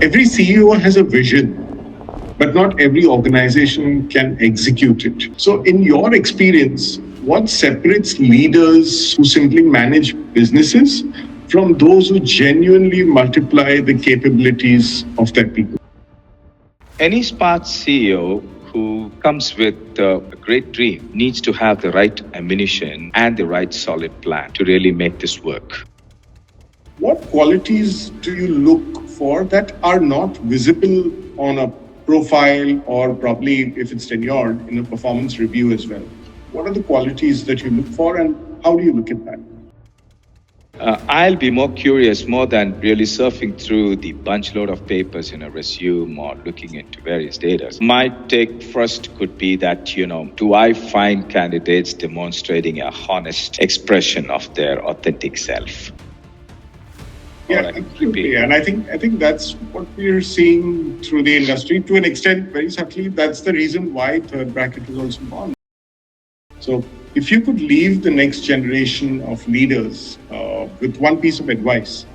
Every CEO has a vision, but not every organization can execute it. So, in your experience, what separates leaders who simply manage businesses from those who genuinely multiply the capabilities of their people? Any smart CEO who comes with a great dream needs to have the right ammunition and the right solid plan to really make this work. What qualities do you look for that are not visible on a profile or probably if it's tenured in a performance review as well? What are the qualities that you look for and how do you look at that? I'll be more curious more than really surfing through the bunch load of papers in a resume or looking into various data. My take first could be that, do I find candidates demonstrating a honest expression of their authentic self? Yeah, absolutely. And I think that's what we're seeing through the industry to an extent, very subtly. That's the reason why Third Bracket was also born. So if you could leave the next generation of leaders with one piece of advice,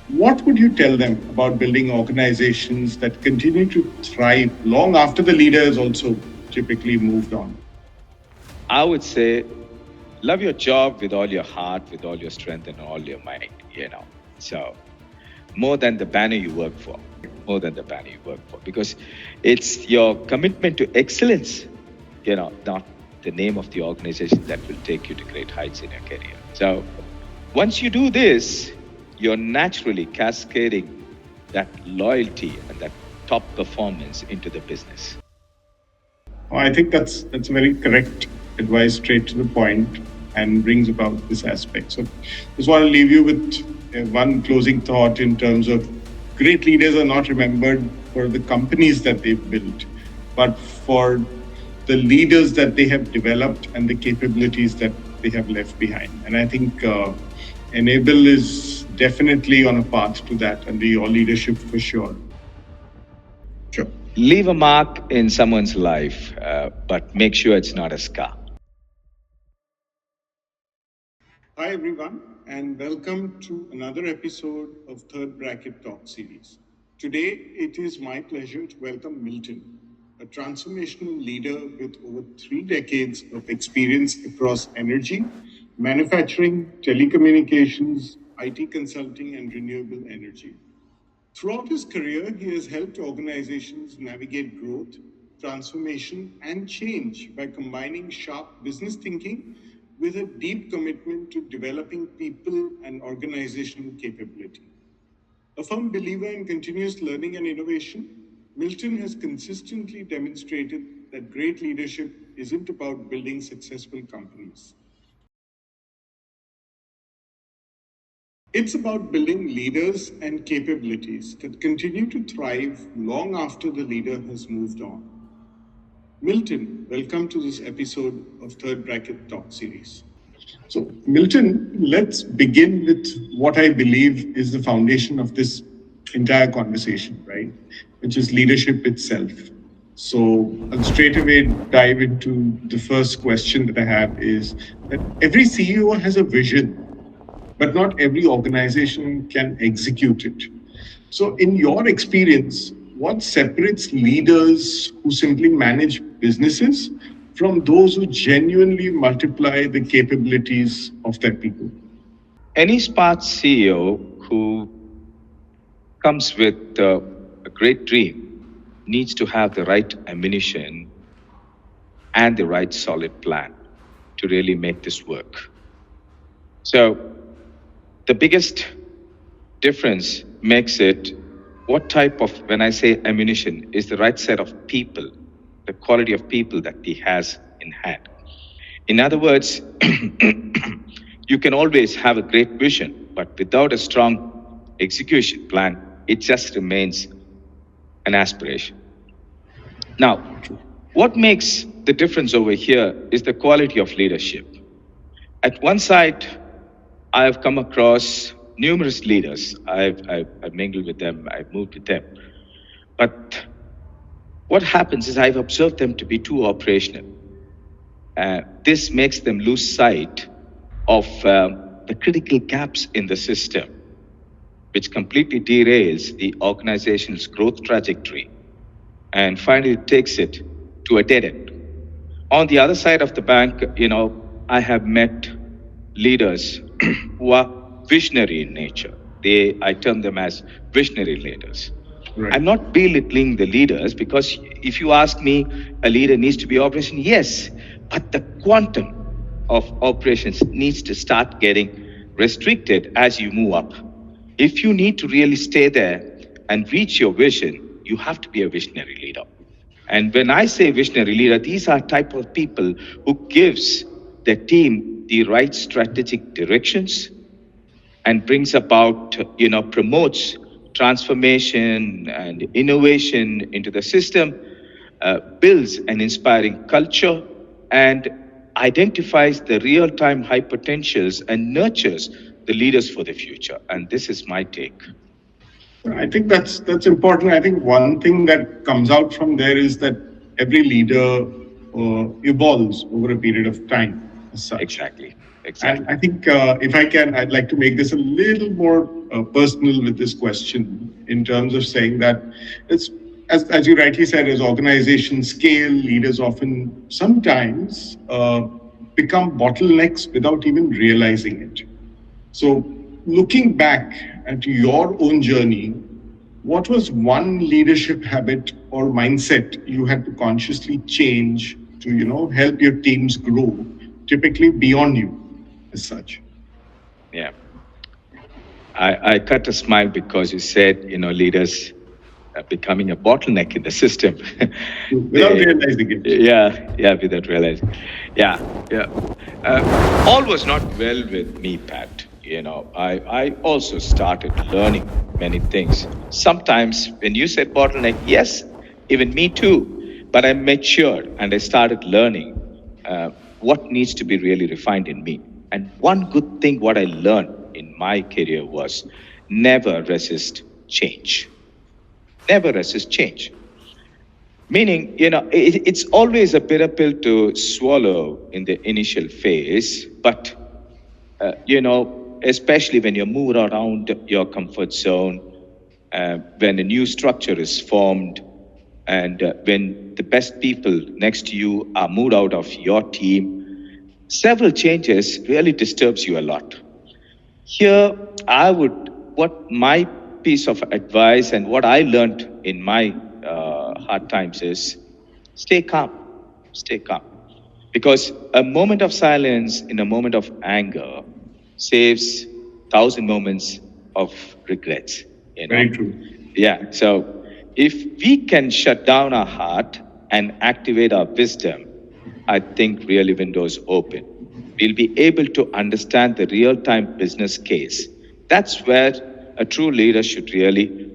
what would you tell them about building organizations that continue to thrive long after the leader has also typically moved on? I would say, love your job with all your heart, with all your strength and all your mind, So more than the banner you work for, because it's your commitment to excellence, not the name of the organization that will take you to great heights in your career. So once you do this, you're naturally cascading that loyalty and that top performance into the business. I think that's very correct advice, straight to the point, and brings about this aspect. So just want to leave you with one closing thought in terms of great leaders are not remembered for the companies that they've built, but for the leaders that they have developed and the capabilities that they have left behind. And I think ENABL is definitely on a path to that, and your leadership for sure. Sure. Leave a mark in someone's life, but make sure it's not a scar. Hi everyone, and welcome to another episode of Third Bracket Talk series. Today, it is my pleasure to welcome Milton, a transformational leader with over 3 decades of experience across energy, manufacturing, telecommunications, IT consulting, and renewable energy. Throughout his career, he has helped organizations navigate growth, transformation, and change by combining sharp business thinking with a deep commitment to developing people and organizational capability. A firm believer in continuous learning and innovation, Milton has consistently demonstrated that great leadership isn't about building successful companies. It's about building leaders and capabilities that continue to thrive long after the leader has moved on. Milton, welcome to this episode of Third Bracket Talk series. So, Milton, let's begin with what I believe is the foundation of this entire conversation, right? Which is leadership itself. So, I'll straight away dive into the first question that I have is that every CEO has a vision, but not every organization can execute it. So, in your experience, what separates leaders who simply manage businesses from those who genuinely multiply the capabilities of their people? Any smart CEO who comes with a great dream needs to have the right ammunition and the right solid plan to really make this work. So the biggest difference makes it what type of, when I say ammunition, is the right set of people, the quality of people that he has in hand. In other words, you can always have a great vision, but without a strong execution plan, it just remains an aspiration. Now, what makes the difference over here is the quality of leadership. At one side, I have come across numerous leaders. I've mingled with them, I've moved with them. But what happens is I've observed them to be too operational. This makes them lose sight of the critical gaps in the system. which completely derails the organization's growth trajectory and finally takes it to a dead end. On the other side of the bank, I have met leaders who are visionary in nature. I term them as visionary leaders. Right. I'm not belittling the leaders because if you ask me, a leader needs to be operation, yes, but the quantum of operations needs to start getting restricted as you move up. If you need to really stay there and reach your vision, you have to be a visionary leader. And when I say visionary leader, these are type of people who gives the team the right strategic directions and brings about, promotes transformation and innovation into the system, builds an inspiring culture, and identifies the real-time high potentials and nurtures the leaders for the future. And this is my take. I think that's important. I think one thing that comes out from there is that every leader evolves over a period of time as such. Exactly. And I think if I can, I'd like to make this a little more personal with this question in terms of saying that it's, as you rightly said, as organizations scale, leaders often sometimes become bottlenecks without even realizing it. So, looking back at your own journey, what was one leadership habit or mindset you had to consciously change to, help your teams grow, typically beyond you as such? Yeah. I cut a smile because you said, leaders are becoming a bottleneck in the system. Without realizing it. Yeah, without realizing. Yeah. All was not well with me, Pat. I also started learning many things. Sometimes when you said bottleneck, yes, even me too. But I matured and I started learning what needs to be really refined in me. And one good thing what I learned in my career was never resist change. Never resist change. Meaning, it's always a bitter pill to swallow in the initial phase, but, especially when you're moved around your comfort zone, when a new structure is formed, and when the best people next to you are moved out of your team, several changes really disturbs you a lot. Here, what my piece of advice and what I learned in my hard times is stay calm, stay calm. Because a moment of silence in a moment of anger saves 1,000 moments of regrets. Very true. Yeah. So if we can shut down our heart and activate our wisdom, I think really windows open. We'll be able to understand the real-time business case. That's where a true leader should really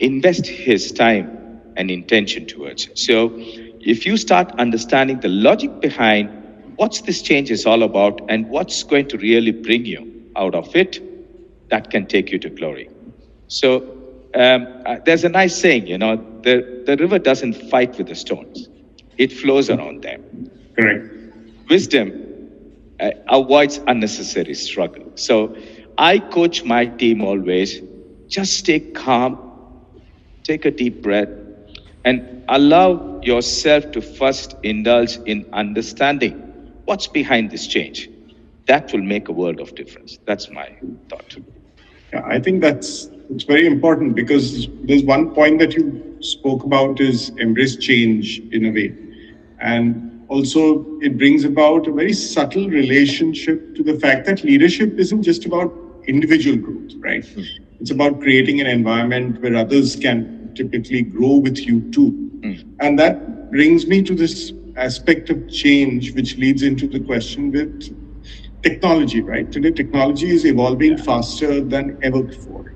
invest his time and intention towards. So if you start understanding the logic behind what's this change is all about and what's going to really bring you out of it, that can take you to glory. So there's a nice saying, the river doesn't fight with the stones. It flows around them. Correct. Wisdom avoids unnecessary struggle. So I coach my team always, just stay calm, take a deep breath, and allow yourself to first indulge in understanding what's behind this change. That will make a world of difference. That's my thought. Yeah, I think it's very important because there's one point that you spoke about is embrace change in a way. And also it brings about a very subtle relationship to the fact that leadership isn't just about individual growth, right? It's about creating an environment where others can typically grow with you too. And that brings me to this aspect of change, which leads into the question with technology, right? Today, technology is evolving faster than ever before.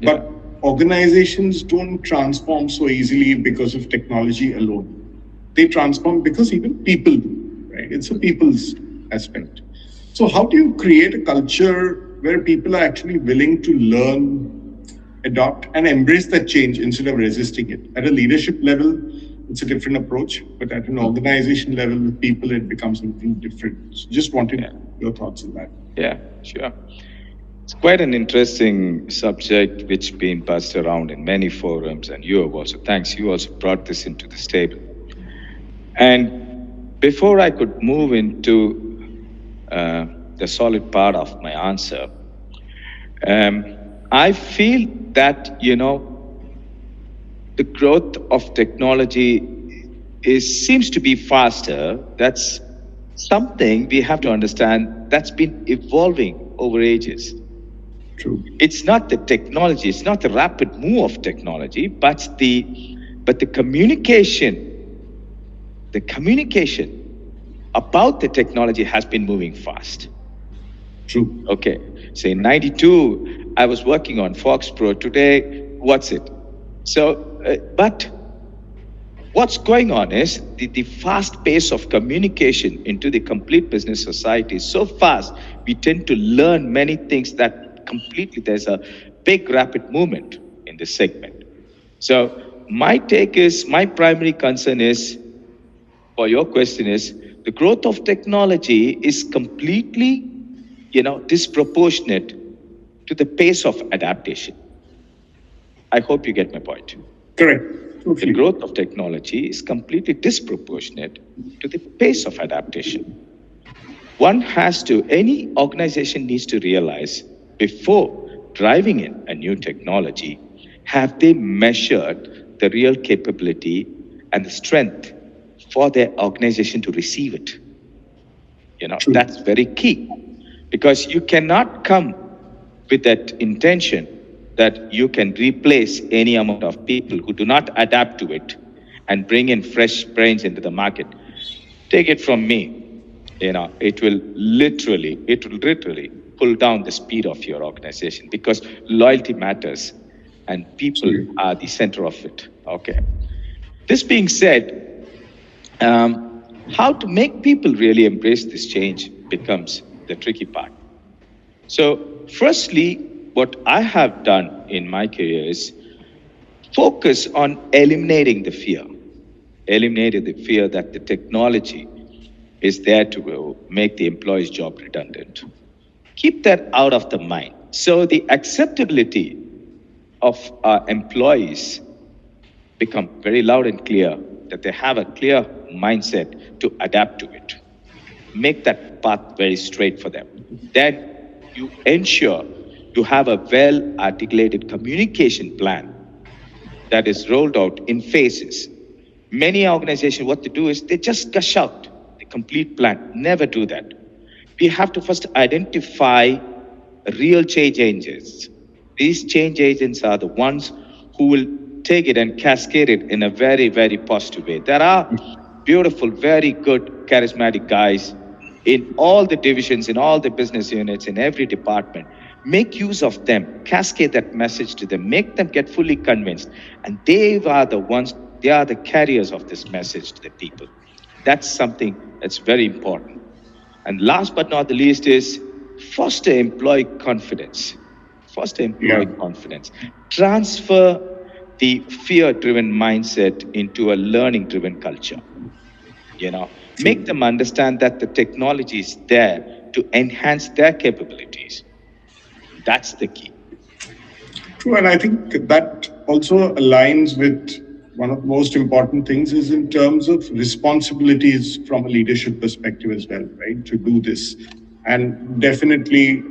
But organizations don't transform so easily because of technology alone. They transform because even people do, right? It's a people's aspect. So how do you create a culture where people are actually willing to learn, adopt, and embrace that change instead of resisting it? At a leadership level, it's a different approach, but at an organization level with people, it becomes something different. So just wanted your thoughts on that. Yeah, sure. It's quite an interesting subject which been passed around in many forums, and you have also, thanks, you also brought this into this table. And before I could move into the solid part of my answer, I feel that, the growth of technology seems to be faster. That's something we have to understand that's been evolving over ages. True. It's not the technology, it's not the rapid move of technology, but the communication about the technology has been moving fast. True. Okay. So in 92, I was working on Fox Pro. Today, what's it? So, but what's going on is the fast pace of communication into the complete business society is so fast, we tend to learn many things that completely, there's a big rapid movement in this segment. So my primary concern is, for your question is, the growth of technology is completely, disproportionate to the pace of adaptation. I hope you get my point. Correct. The growth of technology is completely disproportionate to the pace of adaptation. Any organization needs to realize before driving in a new technology, have they measured the real capability and the strength for their organization to receive it? That's very key, because you cannot come with that intention that you can replace any amount of people who do not adapt to it and bring in fresh brains into the market. Take it from me, it will literally pull down the speed of your organization, because loyalty matters and people are the center of it. Okay. This being said, how to make people really embrace this change becomes the tricky part. So, firstly, what I have done in my career is focus on eliminating the fear that the technology is there to make the employee's job redundant. Keep that out of the mind. So the acceptability of our employees become very loud and clear, that they have a clear mindset to adapt to it. Make that path very straight for them. Then you ensure you have a well-articulated communication plan that is rolled out in phases. Many organizations, what they do is they just gush out the complete plan. Never do that. We have to first identify real change agents. These change agents are the ones who will take it and cascade it in a very, very positive way. There are beautiful, very good, charismatic guys in all the divisions, in all the business units, in every department. Make use of them, cascade that message to them, make them get fully convinced. And they are the carriers of this message to the people. That's something that's very important. And last but not the least is foster employee confidence. Confidence. Transfer the fear-driven mindset into a learning-driven culture. Make them understand that the technology is there to enhance their capabilities. That's the key. True, and I think that also aligns with one of the most important things is in terms of responsibilities from a leadership perspective as well, right? To do this. And definitely,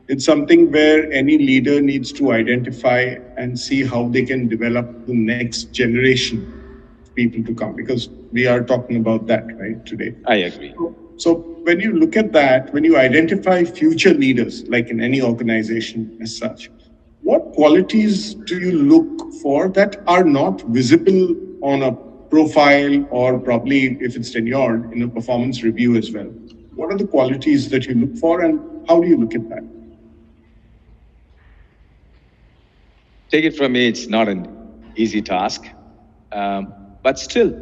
it's something where any leader needs to identify and see how they can develop the next generation of people to come, because we are talking about that, right, today. I agree. So when you look at that, when you identify future leaders, like in any organization as such, what qualities do you look for that are not visible on a profile, or probably if it's tenured in a performance review as well? What are the qualities that you look for, and how do you look at that? Take it from me, it's not an easy task, but still,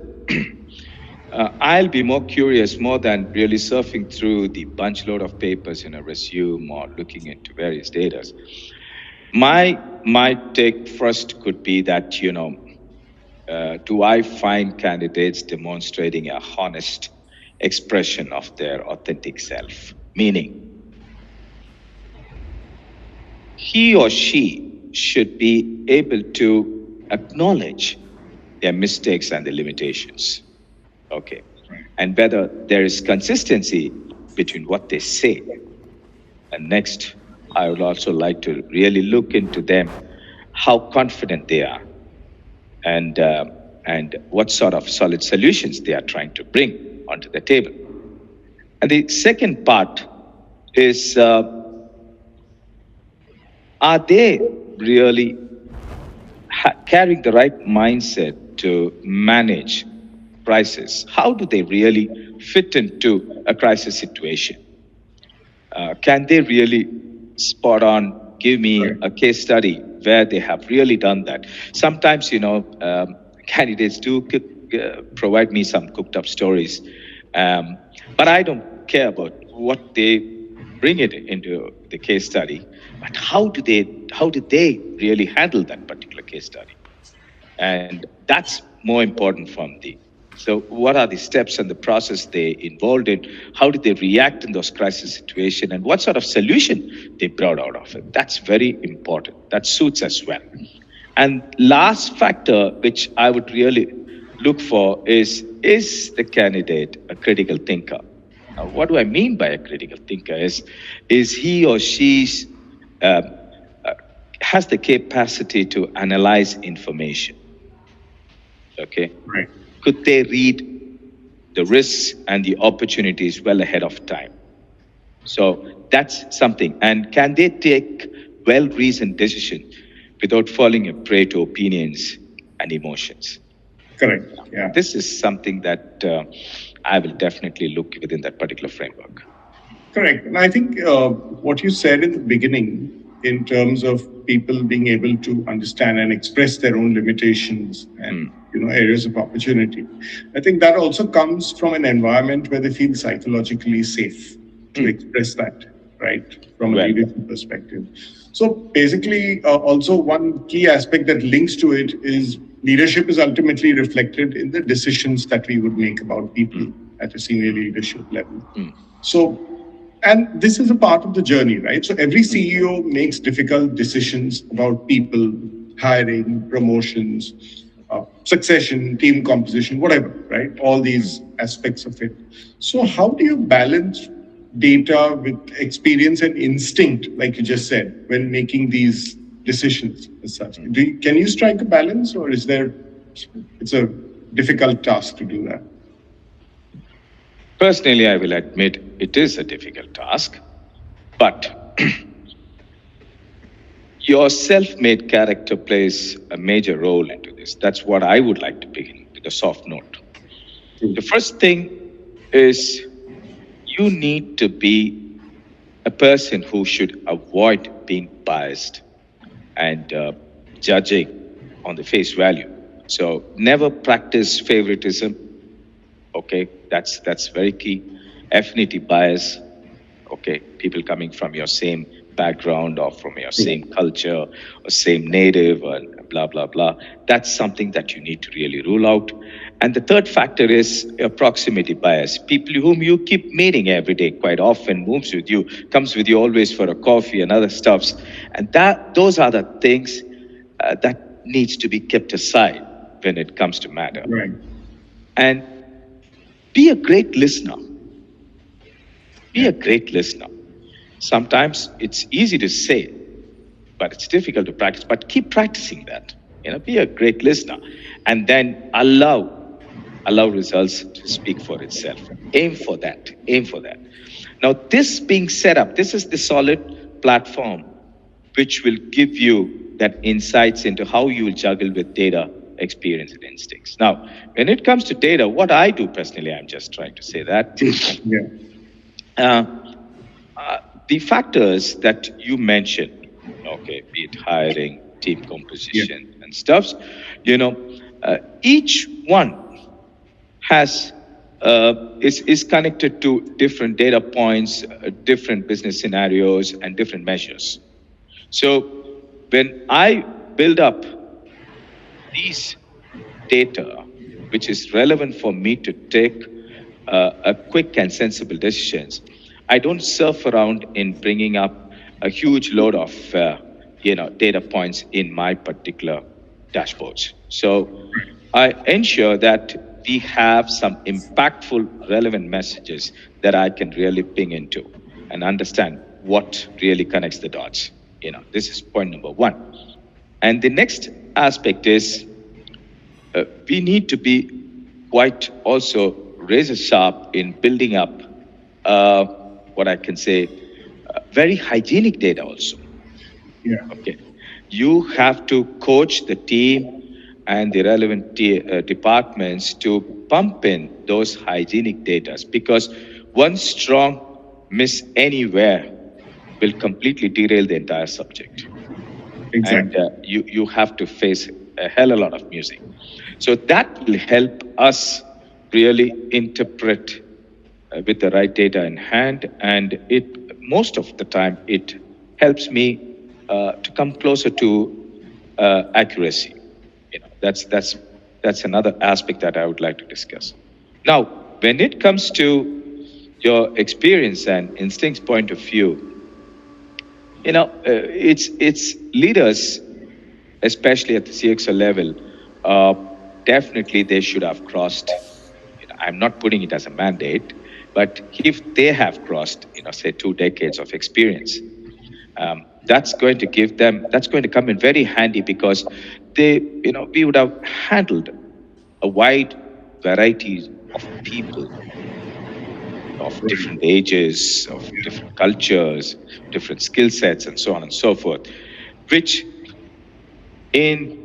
I'll be more curious, more than really surfing through the bunch load of papers in a resume or looking into various data. My take first could be that, do I find candidates demonstrating a honest expression of their authentic self? Meaning, he or she should be able to acknowledge their mistakes and their limitations. Okay. And whether there is consistency between what they say. And next, I would also like to really look into them, how confident they are, and what sort of solid solutions they are trying to bring onto the table. And the second part is, are they really carrying the right mindset to manage crisis? How do they really fit into a crisis situation? Can they really spot on give me a case study where they have really done that? Sometimes, candidates do provide me some cooked up stories, but I don't care about what they bring it into the case study, but how did they really handle that particular case study? And that's more important from the, so what are the steps and the process they involved in? How did they react in those crisis situations, and what sort of solution they brought out of it? That's very important. That suits as well. And last factor, which I would really look for, is the candidate a critical thinker? Now, what do I mean by a critical thinker? Is he or she's has the capacity to analyze information? Okay. Right. Could they read the risks and the opportunities well ahead of time? So that's something. And can they take well-reasoned decisions without falling a prey to opinions and emotions? Correct. Yeah. This is something that I will definitely look within that particular framework. Correct. And I think what you said in the beginning, in terms of people being able to understand and express their own limitations and areas of opportunity, I think that also comes from an environment where they feel psychologically safe to express that, right, from a leadership perspective. So basically, also one key aspect that links to it is leadership is ultimately reflected in the decisions that we would make about people at a senior leadership level. So, and this is a part of the journey, right? So every CEO makes difficult decisions about people, hiring, promotions, succession, team composition, whatever, right? All these aspects of it. So how do you balance data with experience and instinct, like you just said, when making these decisions as such? Can you strike a balance, or it's a difficult task to do that? Personally, I will admit it is a difficult task, but your self-made character plays a major role into this. That's what I would like to begin with a soft note. The first thing is you need to be a person who should avoid being biased and judging on the face value. So never practice favoritism. Okay, that's very key. Affinity bias. Okay, people coming from your same background or from your same culture or same native and blah, blah, blah. That's something that you need to really rule out. And the third factor is proximity bias. People whom you keep meeting every day quite often, moves with you, comes with you always for a coffee and other stuffs. And those are the things that needs to be kept aside when it comes to matter. Right. And be a great listener. Be a great listener. Sometimes it's easy to say, but it's difficult to practice. But keep practicing that. Be a great listener, and then allow results to speak for itself. Aim for that. Now, this being set up, this is the solid platform which will give you that insights into how you will juggle with data, experience, and instincts. Now, when it comes to data, what I do personally, I'm just trying to say that. The factors that you mentioned, okay, be it hiring, team composition, and stuffs, each one has is connected to different data points, different business scenarios, and different measures. So when I build up these data, which is relevant for me to take a quick and sensible decisions, I don't surf around in bringing up a huge load of data points in my particular dashboards. So I ensure that we have some impactful, relevant messages that I can really ping into and understand what really connects the dots. This is point number one. And the next aspect is we need to be quite also razor sharp in building up uh, what I can say very hygienic data also. Yeah. Okay. You have to coach the team and the relevant departments to pump in those hygienic data because one strong miss anywhere will completely derail the entire subject. And Exactly. you have to face a hell of a lot of music. So that will help us really interpret with the right data in hand, and it most of the time it helps me to come closer to accuracy. That's another aspect that I would like to discuss. Now, when it comes to your experience and instincts point of view, it's leaders, especially at the CXO level, uh, definitely they should have crossed. I'm not putting it as a mandate, but if they have crossed, say 2 decades of experience, that's going to give them. That's going to come in very handy because we would have handled a wide variety of people of Right. different ages, of different cultures, different skill sets, and so on and so forth, which in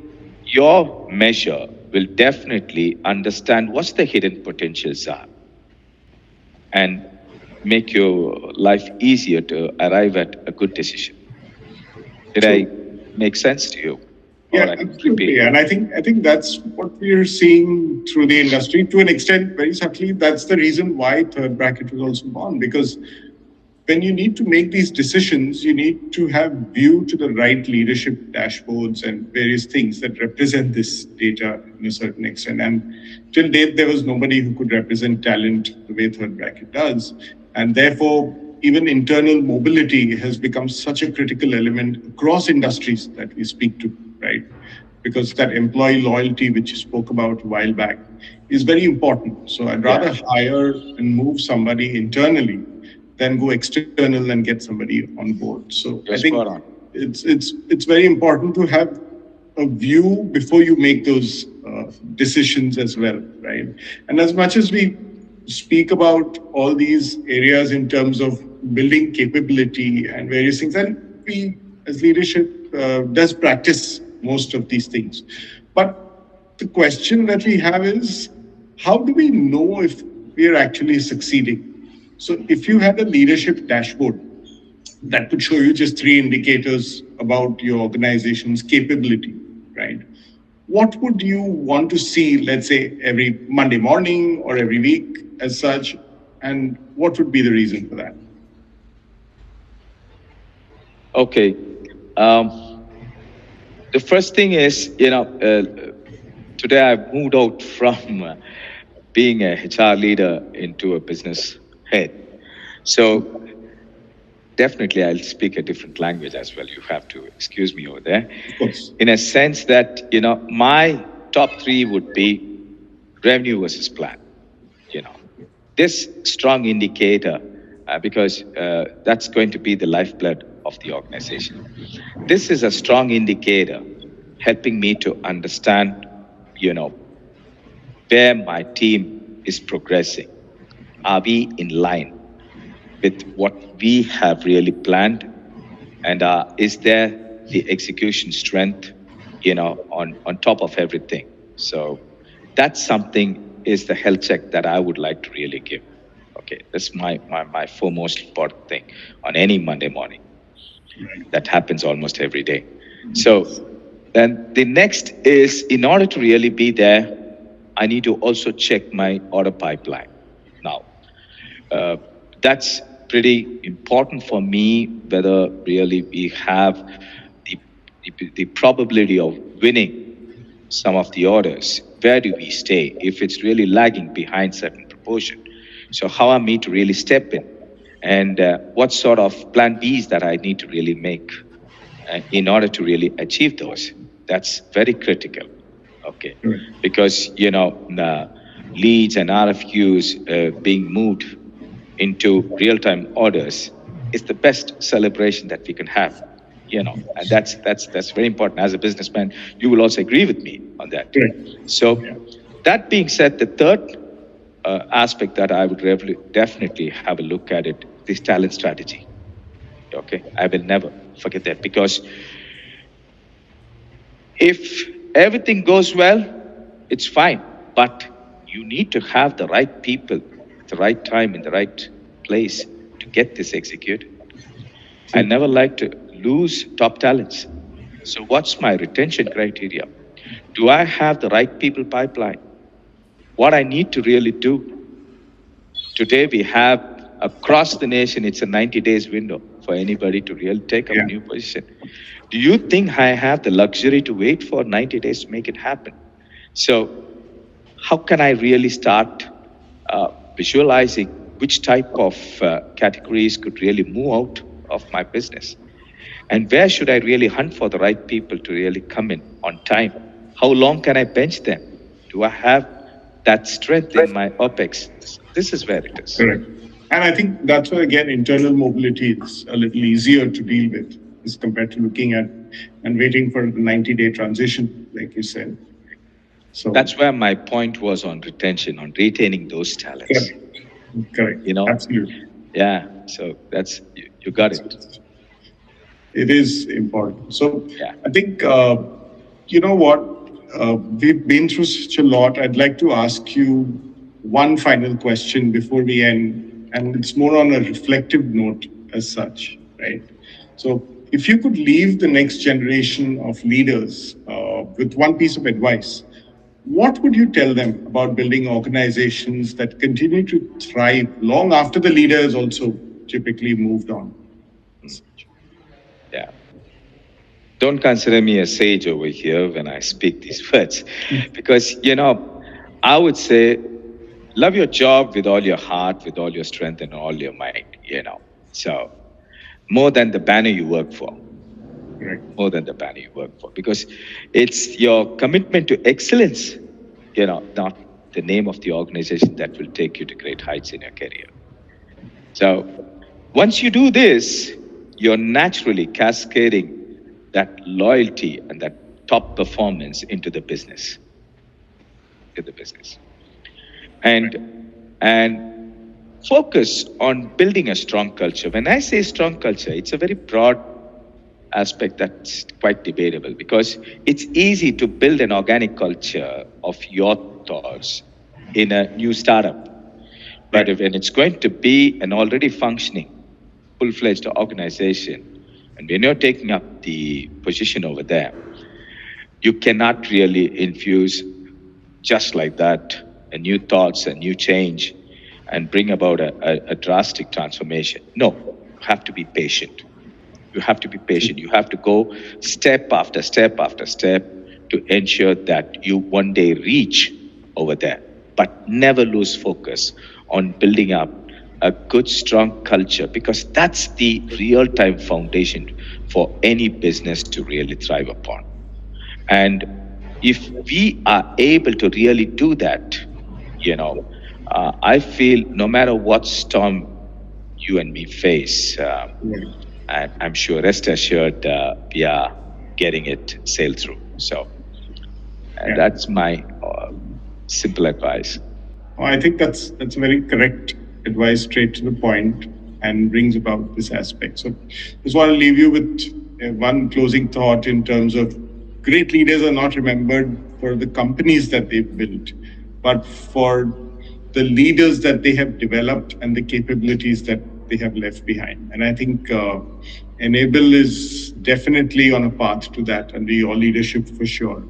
your measure will definitely understand what's the hidden potentials are and make your life easier to arrive at a good decision. Did I True. make sense to you? Or Yeah, I can absolutely. repeat? And I think that's what we are seeing through the industry to an extent, very subtly. That's the reason why third bracket was also born, because when you need to make these decisions, you need to have view to the right leadership dashboards and various things that represent this data in a certain extent. And till date, there was nobody who could represent talent the way third bracket does. And therefore, even internal mobility has become such a critical element across industries that we speak to, right? Because that employee loyalty, which you spoke about a while back, is very important. So I'd Yeah, rather hire and move somebody internally than go external and get somebody on board. So I you're think spot on. it's very important to have a view before you make those decisions as well, right? And as much as we speak about all these areas in terms of building capability and various things, and we as leadership does practice most of these things, but the question that we have is, how do we know if we are actually succeeding? So if you had a leadership dashboard that could show you just three indicators about your organization's capability, right? What would you want to see, let's say, every Monday morning or every week as such? And what would be the reason for that? Okay. The first thing is, today I've moved out from being a HR leader into a business head. So definitely I'll speak a different language as well. You have to excuse me over there. Of course. In a sense that, my top three would be revenue versus plan. You know, this strong indicator, because that's going to be the lifeblood of the organization. This is a strong indicator helping me to understand, you know, where my team is progressing. Are we in line with what we have really planned? And is there the execution strength, on top of everything? So that's something is the health check that I would like to really give. Okay, that's my foremost important thing on any Monday morning. That happens almost every day. So then the next is, in order to really be there, I need to also check my order pipeline. Now, uh, that's pretty important for me, whether really we have the probability of winning some of the orders. Where do we stay if it's really lagging behind certain proportion? So how am I to really step in, and what sort of plan Bs that I need to really make? in order to really achieve those. That's very critical. Okay, because the leads and RFQs being moved into real-time orders is the best celebration that we can have. And that's very important. As a businessman, you will also agree with me on that. So, that being said, the third aspect that I would definitely have a look at it is talent strategy. Okay, I will never forget that, because if everything goes well, it's fine, but you need to have the right people at the right time in the right place to get this executed. I never like to lose top talents. So what's my retention criteria? Do I have the right people pipeline? What I need to really do? Today we have across the nation, it's a 90 days window for anybody to really take up a new position. Do you think I have the luxury to wait for 90 days to make it happen? So how can I really start visualizing which type of categories could really move out of my business? And where should I really hunt for the right people to really come in on time? How long can I bench them? Do I have that strength in my OPEX? This is where it is. Correct. And I think that's why, again, internal mobility is a little easier to deal with as compared to looking at and waiting for the 90-day transition, like you said. So that's where my point was on retention, on retaining those talents. Correct. Absolutely. Yeah. So that's, you got it. It is important. So I think, you know what, we've been through such a lot. I'd like to ask you one final question before we end, and it's more on a reflective note as such, right? So if you could leave the next generation of leaders with one piece of advice, what would you tell them about building organizations that continue to thrive long after the leader has also typically moved on? Yeah. Don't consider me a sage over here when I speak these words, because, I would say, love your job with all your heart, with all your strength and all your might, So more than the banner you work for. More than the banner you work for, because it's your commitment to excellence, not the name of the organization that will take you to great heights in your career. So once you do this, you're naturally cascading that loyalty and that top performance into the business. And focus on building a strong culture. When I say strong culture, it's a very broad aspect that's quite debatable, because it's easy to build an organic culture of your thoughts in a new startup. But when it's going to be an already functioning, full-fledged organization, and when you're taking up the position over there, you cannot really infuse just like that a new thoughts, a new change, and bring about a drastic transformation. No, you have to be patient. You have to be patient. You have to go step after step after step to ensure that you one day reach over there, but never lose focus on building up a good, strong culture, because that's the real-time foundation for any business to really thrive upon. And if we are able to really do that, I feel no matter what storm you and me face, I'm sure, rest assured, we are getting it sailed through. So that's my simple advice. I think that's very correct advice, straight to the point, and brings about this aspect. So just want to leave you with one closing thought in terms of great leaders are not remembered for the companies that they've built, but for the leaders that they have developed and the capabilities that they have left behind. And I think ENABL is definitely on a path to that, under your leadership for sure,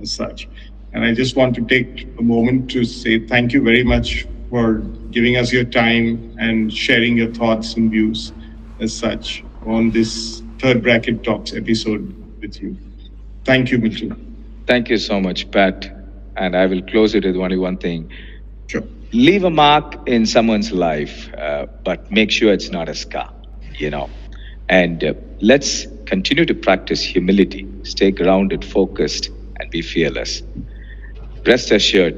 as such. And I just want to take a moment to say thank you very much for giving us your time and sharing your thoughts and views as such on this Third Bracket Talks episode with you. Thank you, Milton. Thank you so much, Pat. And I will close it with only one thing. Sure. Leave a mark in someone's life, but make sure it's not a scar, And let's continue to practice humility, stay grounded, focused, and be fearless. Rest assured,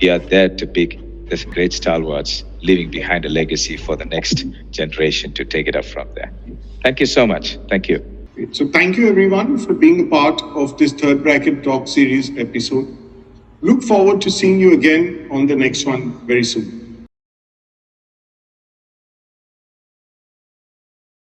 we are there to be this great stalwarts, leaving behind a legacy for the next generation to take it up from there. Thank you so much. Thank you. So thank you everyone for being a part of this Third Bracket Talk Series episode. Look forward to seeing you again on the next one very soon.